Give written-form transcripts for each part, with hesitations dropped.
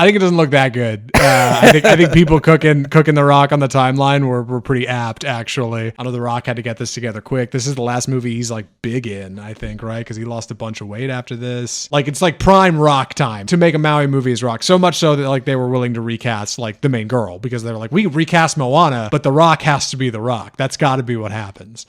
I think it doesn't look that good. I think people cooking The Rock on the timeline were pretty apt, actually. I know The Rock had to get this together quick. This is the last movie he's like big in, I think, right? Because he lost a bunch of weight after this. Like, it's like prime Rock time to make a Maui movie as Rock. So much so that like they were willing to recast like the main girl, because they were like, we recast Moana, but The Rock has to be The Rock. That's got to be what happens.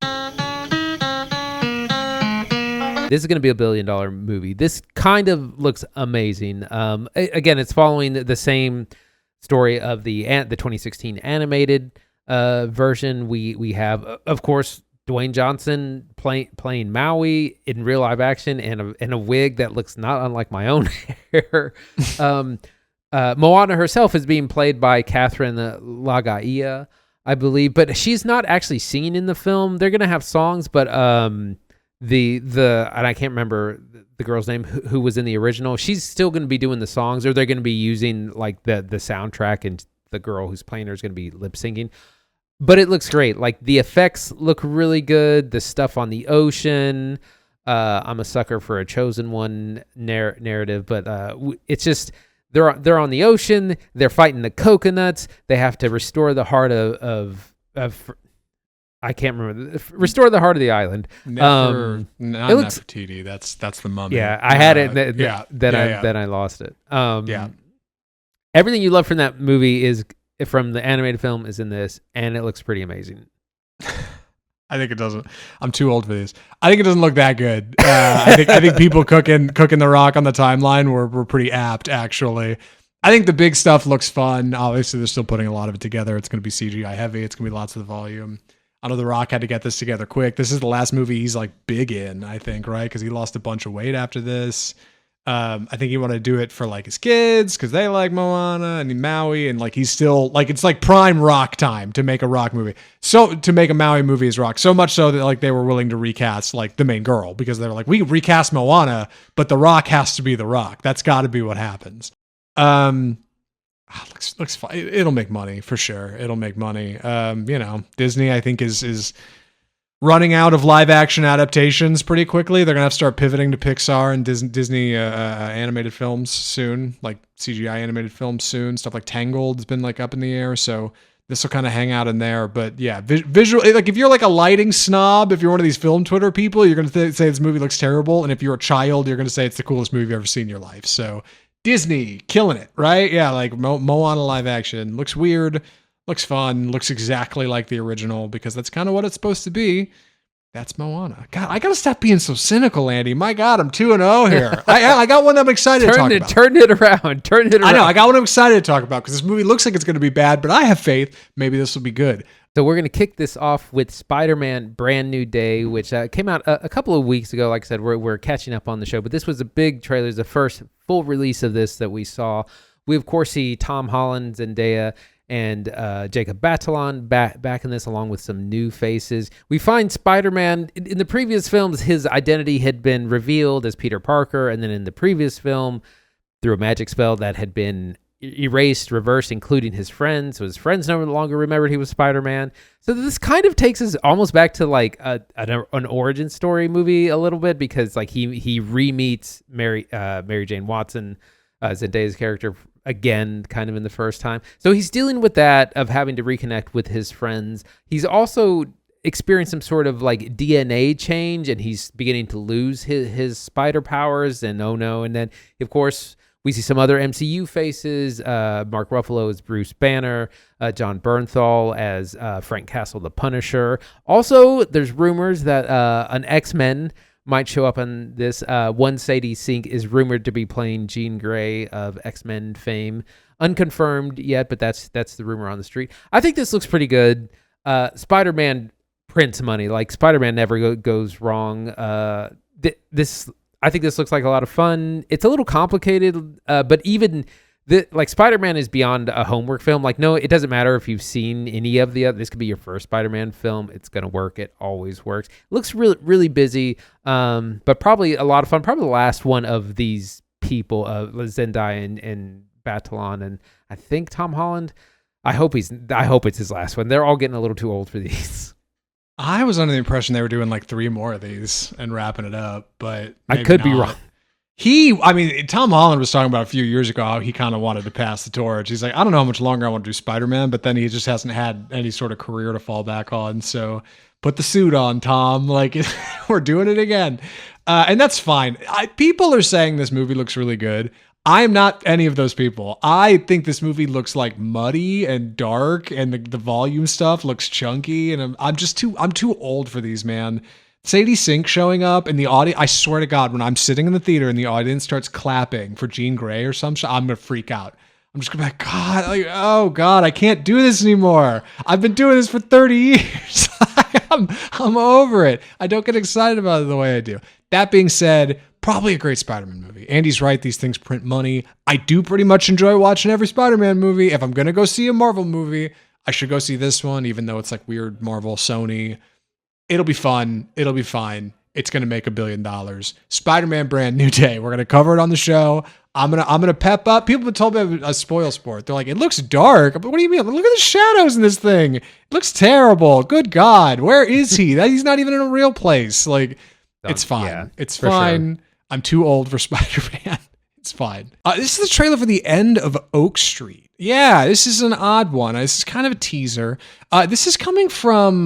This is going to be $1 billion movie. This kind of looks amazing. Again, it's following the same story of the 2016 animated version. We have, of course, Dwayne Johnson playing Maui in real live action and a wig that looks not unlike my own hair. Moana herself is being played by Catherine Lagaia, I believe, but she's not actually singing in the film. They're going to have songs, but and I can't remember the girl's name who was in the original. She's still going to be doing the songs, or they're going to be using like the soundtrack, and the girl who's playing her is going to be lip syncing. But it looks great. Like the effects look really good. The stuff on the ocean. I'm a sucker for a Chosen One narrative, but it's just they're on the ocean. They're fighting the coconuts. They have to restore the heart of I can't remember. Restore the heart of the island. Nefertiti. That's the mummy. Yeah, I had it. Then I lost it. Everything you love from that movie is from the animated film is in this, and it looks pretty amazing. I think it doesn't. I'm too old for this. I think it doesn't look that good. I think people cooking The Rock on the timeline were pretty apt, actually. I think the big stuff looks fun. Obviously, they're still putting a lot of it together. It's going to be CGI heavy. It's going to be lots of the volume. I know The Rock had to get this together quick. This is the last movie he's like big in, I think, right? Because he lost a bunch of weight after this. I think he wanted to do it for like his kids because they like Moana and Maui, and like he's still like it's like prime Rock time to make a Rock movie. So to make a Maui movie as Rock, so much so that like they were willing to recast like the main girl, because they were like, we recast Moana, but The Rock has to be The Rock. That's got to be what happens. Looks fine. It'll make money for sure. It'll make money. Disney, I think, is running out of live action adaptations pretty quickly. They're gonna have to start pivoting to Pixar and Disney animated films soon, like CGI animated films soon. Stuff like Tangled has been like up in the air, so this will kind of hang out in there. But yeah, visual. Like if you're like a lighting snob, if you're one of these film Twitter people, you're gonna say this movie looks terrible, and if you're a child, you're gonna say it's the coolest movie you've ever seen in your life. So Disney killing it, right? Yeah, like Moana live action looks weird, looks fun, looks exactly like the original, because that's kind of what it's supposed to be. That's Moana. God, I gotta stop being so cynical, Andy. My God, I'm 2-0 here. I got one I'm excited to talk about. Turn it around. I know. I got one I'm excited to talk about because this movie looks like it's going to be bad, but I have faith. Maybe this will be good. So we're going to kick this off with Spider-Man Brand New Day, which came out a couple of weeks ago. Like I said, we're catching up on the show, but this was a big trailer. It's the first full release of this that we saw. We, of course, see Tom Holland, Zendaya, and Jacob Batalon back in this, along with some new faces. We find Spider-Man, in the previous films, his identity had been revealed as Peter Parker, and then in the previous film, through a magic spell that had been erased, reversed, including his friends. So his friends no longer remembered he was Spider-Man. So this kind of takes us almost back to like an origin story movie a little bit, because like he re-meets Mary Jane Watson, Zendaya's character, again, kind of in the first time. So he's dealing with that of having to reconnect with his friends. He's also experienced some sort of like DNA change, and he's beginning to lose his spider powers, and oh no. And then, of course, we see some other MCU faces. Mark Ruffalo as Bruce Banner, John Bernthal as Frank Castle, the Punisher. Also, there's rumors that an X-Men might show up on this. One Sadie Sink is rumored to be playing Jean Grey of X-Men fame. Unconfirmed yet, but that's the rumor on the street. I think this looks pretty good. Spider-Man prints money. Like, Spider-Man never goes wrong. I think this looks like a lot of fun. It's a little complicated, but even like Spider-Man is beyond a homework film. Like, no, it doesn't matter if you've seen any of the other. This could be your first Spider-Man film. It's gonna work. It always works. It looks really, really busy, but probably a lot of fun. Probably the last one of these people, Zendaya and Batalon, and I think Tom Holland. I hope it's his last one. They're all getting a little too old for these. I was under the impression they were doing like 3 more of these and wrapping it up, but I could be wrong. I mean, Tom Holland was talking about a few years ago how he kind of wanted to pass the torch. He's like, I don't know how much longer I want to do Spider-Man, but then he just hasn't had any sort of career to fall back on. So put the suit on, Tom. Like, we're doing it again. And that's fine. People are saying this movie looks really good. I'm not any of those people. I think this movie looks like muddy and dark, and the volume stuff looks chunky, and I'm too old for these, man. Sadie Sink showing up in the audience. I swear to God, when I'm sitting in the theater and the audience starts clapping for Jean Grey or some shit, I'm gonna freak out. I'm just gonna be like, God, like, oh God, I can't do this anymore. I've been doing this for 30 years. I'm over it. I don't get excited about it the way I do. That being said, probably a great Spider-Man movie. Andy's right. These things print money. I do pretty much enjoy watching every Spider-Man movie. If I'm gonna go see a Marvel movie, I should go see this one, even though it's like weird Marvel, Sony. It'll be fun. It'll be fine. It's going to make $1 billion. Spider-Man Brand New Day. We're going to cover it on the show. I'm gonna pep up. People have told me a spoil sport. They're like, it looks dark. But what do you mean? Look at the shadows in this thing. It looks terrible. Good God. Where is he? He's not even in a real place. Like, it's fine. Yeah, it's fine. Sure. I'm too old for Spider-Man. It's fine. This is the trailer for the end of Oak Street. Yeah, this is an odd one. This is kind of a teaser. This is coming from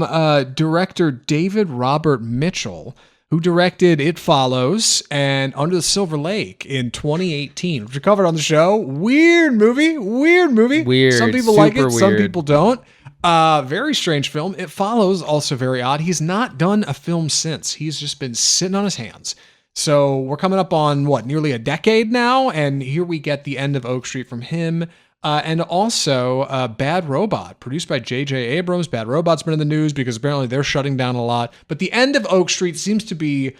director David Robert Mitchell, who directed It Follows and Under the Silver Lake in 2018, which we covered on the show. Weird movie. Weird. Some people like it, some people don't. Very strange film. It Follows, also very odd. He's not done a film since. He's just been sitting on his hands. So we're coming up on, nearly a decade now, and here we get the end of Oak Street from him. And also Bad Robot, produced by J.J. Abrams. Bad Robot's been in the news because apparently they're shutting down a lot. But the end of Oak Street seems to be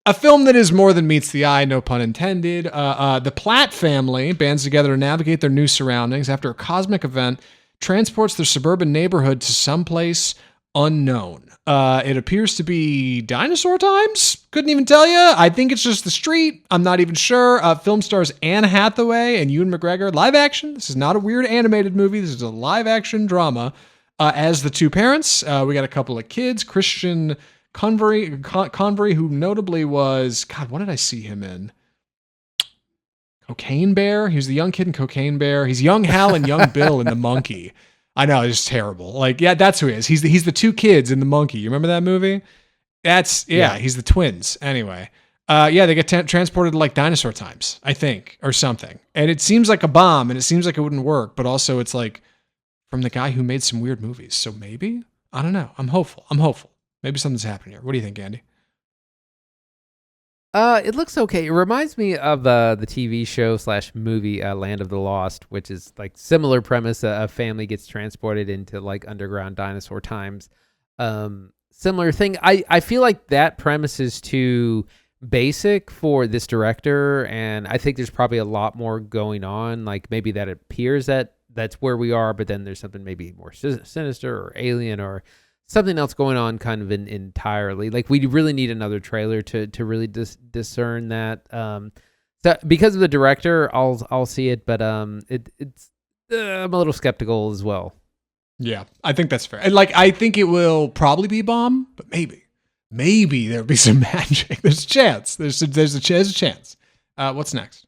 a film that is more than meets the eye, no pun intended. The Platt family bands together to navigate their new surroundings after a cosmic event transports their suburban neighborhood to someplace unknown. It appears to be dinosaur times. Couldn't even tell you. I think it's just the street. I'm not even sure. Film stars Anne Hathaway and Ewan McGregor. Live action. This is not a weird animated movie. This is a live action drama. As the two parents, we got a couple of kids. Christian Convery, who notably was, God, what did I see him in? Cocaine Bear. He was the young kid in Cocaine Bear. He's young Hal and young Bill in The Monkey. I know, it's terrible. Like, yeah, that's who he is. He's the two kids in The Monkey. You remember that movie? Yeah. He's the twins. Anyway, they get transported to like dinosaur times, I think, or something. And it seems like a bomb, and it seems like it wouldn't work, but also it's like from the guy who made some weird movies. So maybe, I don't know. I'm hopeful. Maybe something's happening here. What do you think, Andy? It looks okay. It reminds me of the TV show / movie Land of the Lost, which is like similar premise. A family gets transported into like underground dinosaur times. Similar thing. I feel like that premise is too basic for this director, and I think there's probably a lot more going on. Like maybe that appears that's where we are, but then there's something maybe more sinister or alien or something else going on kind of entirely. Like we really need another trailer to really discern that. So because of the director, I'll see it, but it's I'm a little skeptical as well. Yeah, I think that's fair. And like I think it will probably be a bomb, but maybe there'll be some magic. There's a chance. There's a chance. What's next?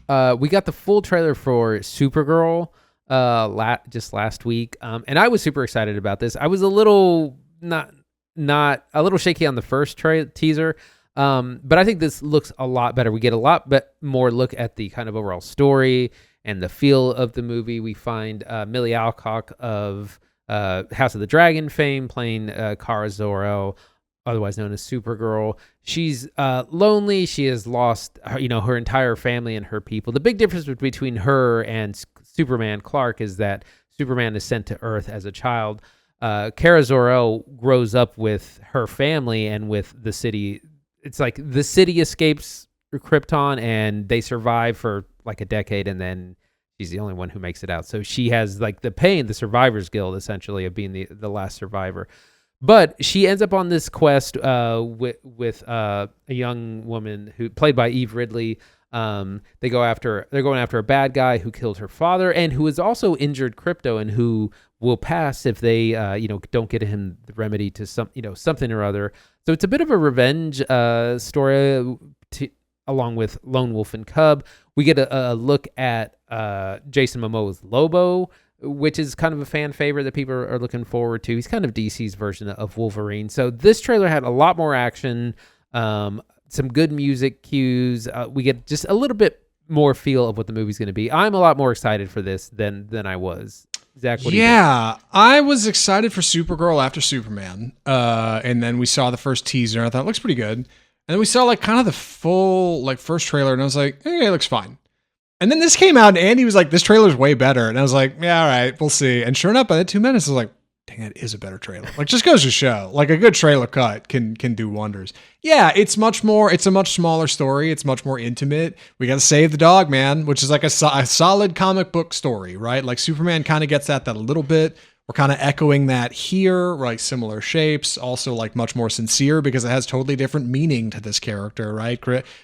We got the full trailer for Supergirl just last week, and I was super excited about this. I was a little not a little shaky on the first teaser, but I think this looks a lot better. We get a lot more look at the kind of overall story and the feel of the movie. We find Millie Alcock of House of the Dragon fame playing Kara Zor-El, otherwise known as Supergirl. She's lonely. She has lost her entire family and her people. The big difference between her and Superman Clark is that Superman is sent to Earth as a child. Kara Zor-El grows up with her family and with the city. It's like the city escapes Krypton and they survive for like a decade, and then she's the only one who makes it out. So she has like the survivor's guild essentially of being the last survivor. But she ends up on this quest with a young woman who played by Eve Ridley. They're going after a bad guy who killed her father and who has also injured Crypto, and who will pass if they don't get him the remedy to something or other. So it's a bit of a revenge story. along with Lone Wolf and Cub. We get a look at Jason Momoa's Lobo, which is kind of a fan favorite that people are looking forward to. He's kind of DC's version of Wolverine. So this trailer had a lot more action, some good music cues. We get just a little bit more feel of what the movie's going to be. I'm a lot more excited for this than I was. Zach, what do you think? I was excited for Supergirl after Superman. And then we saw the first teaser. And I thought it looks pretty good. And then we saw like kind of the full like first trailer, and I was like, it looks fine. And then this came out, and Andy was like, this trailer's way better. And I was like, yeah, all right, we'll see. And sure enough, by the 2 minutes, I was like, dang, it is a better trailer. Like, just goes to show, like, a good trailer cut can do wonders. Yeah, it's a much smaller story. It's much more intimate. We got to save the dog, man, which is like a solid comic book story, right? Like, Superman kind of gets at that a little bit. We're kind of echoing that here, like similar shapes, also like much more sincere because it has totally different meaning to this character, right?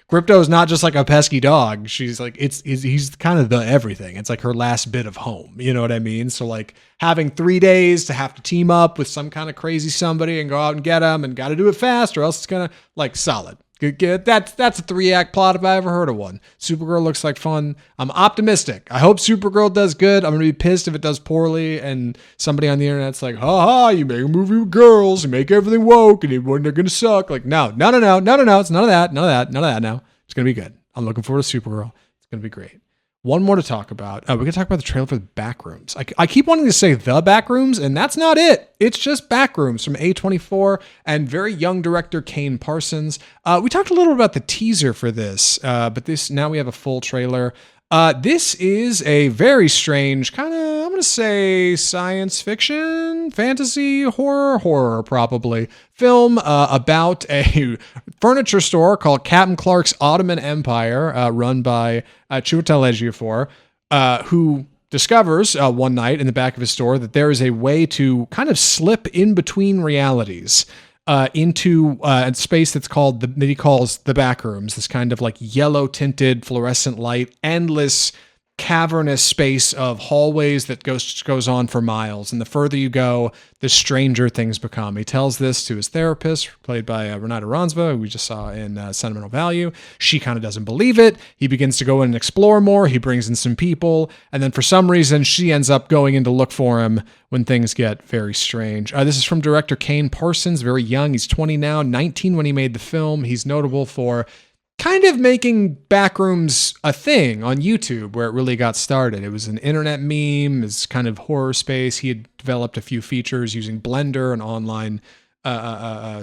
Crypto is not just like a pesky dog. She's like, he's kind of the everything. It's like her last bit of home. You know what I mean? So like having 3 days to have to team up with some kind of crazy somebody and go out and get him and got to do it fast or else it's going to like solid. That's a 3-act plot if I ever heard of one. Supergirl looks like fun. I'm optimistic. I hope Supergirl does good. I'm going to be pissed if it does poorly and somebody on the internet's like, you make a movie with girls, you make everything woke and they're going to suck. Like, no. It's none of that now. It's going to be good. I'm looking forward to Supergirl. It's going to be great. One more to talk about. We're going to talk about the trailer for the Backrooms. I keep wanting to say the Backrooms, and that's not it. It's just Backrooms from A24 and very young director Kane Parsons. We talked a little about the teaser for this, but now we have a full trailer. This is a very strange kind of, I'm going to say science fiction, fantasy, horror probably, film about a furniture store called Captain Clark's Ottoman Empire, run by Chiwetel Ejiofor, who discovers one night in the back of his store that there is a way to kind of slip in between realities into a space that he calls the Backrooms, this kind of like yellow tinted fluorescent light, endless cavernous space of hallways that goes on for miles. And the further you go, the stranger things become. He tells this to his therapist, played by Renata Ransva, who we just saw in Sentimental Value. She kind of doesn't believe it. He begins to go in and explore more. He brings in some people. And then for some reason, she ends up going in to look for him when things get very strange. This is from director Kane Parsons, very young. He's 20 now, 19 when he made the film. He's notable for kind of making Backrooms a thing on YouTube where it really got started. It was an internet meme, it's kind of horror space. He had developed a few features using Blender, an online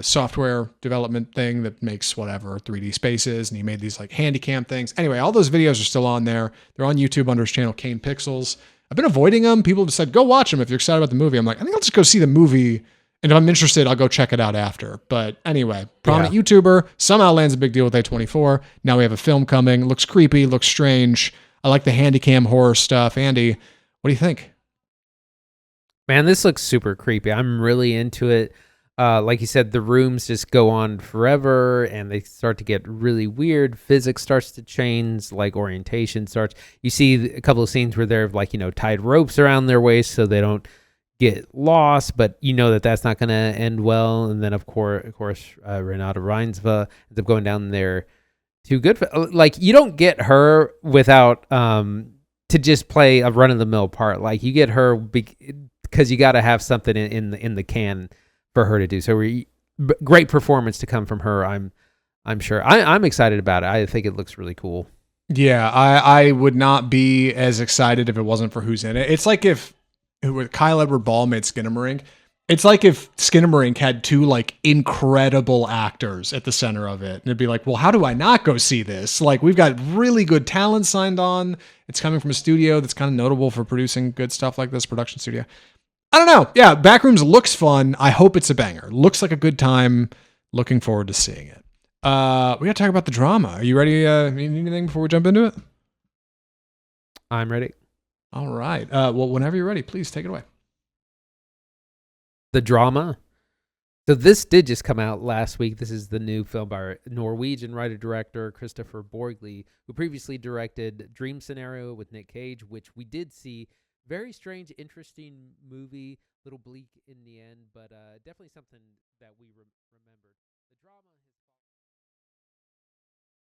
software development thing that makes whatever 3D spaces, and he made these like handy cam things. Anyway, all those videos are still on there. They're on YouTube under his channel Kane Pixels. I've been avoiding them. People have said, go watch them if you're excited about the movie. I'm like, I think I'll just go see the movie. And if I'm interested, I'll go check it out after. But anyway, prominent YouTuber, somehow lands a big deal with A24. Now we have a film coming. Looks creepy, looks strange. I like the handycam horror stuff. Andy, what do you think? Man, this looks super creepy. I'm really into it. Like you said, the rooms just go on forever and they start to get really weird. Physics starts to change, like orientation starts. You see a couple of scenes where they're like, tied ropes around their waist so they don't get lost, but that's not going to end well. And then of course Renata Reinsva ends up going down there too good for, like, you don't get her without to just play a run-of-the-mill part. Like, you get her because you got to have something in the can for her to do. So great performance to come from her. I'm sure. I'm excited about it. I think it looks really cool. Yeah, I would not be as excited if it wasn't for who's in it. It's like if Kyle Edward Ball made Skinamarink. It's like if Skinamarink had two like incredible actors at the center of it. And it'd be like, well, how do I not go see this? Like, we've got really good talent signed on. It's coming from a studio that's kind of notable for producing good stuff like this, production studio. I don't know. Yeah, Backrooms looks fun. I hope it's a banger. Looks like a good time. Looking forward to seeing it. We got to talk about the drama. Are you ready? Need anything before we jump into it? I'm ready. All right. Well, whenever you're ready, please take it away. The drama. So this did just come out last week. This is the new film by Norwegian writer-director Christopher Borgli, who previously directed Dream Scenario with Nick Cage, which we did see. Very strange, interesting movie. Little bleak in the end, but definitely something that we remembered. The drama.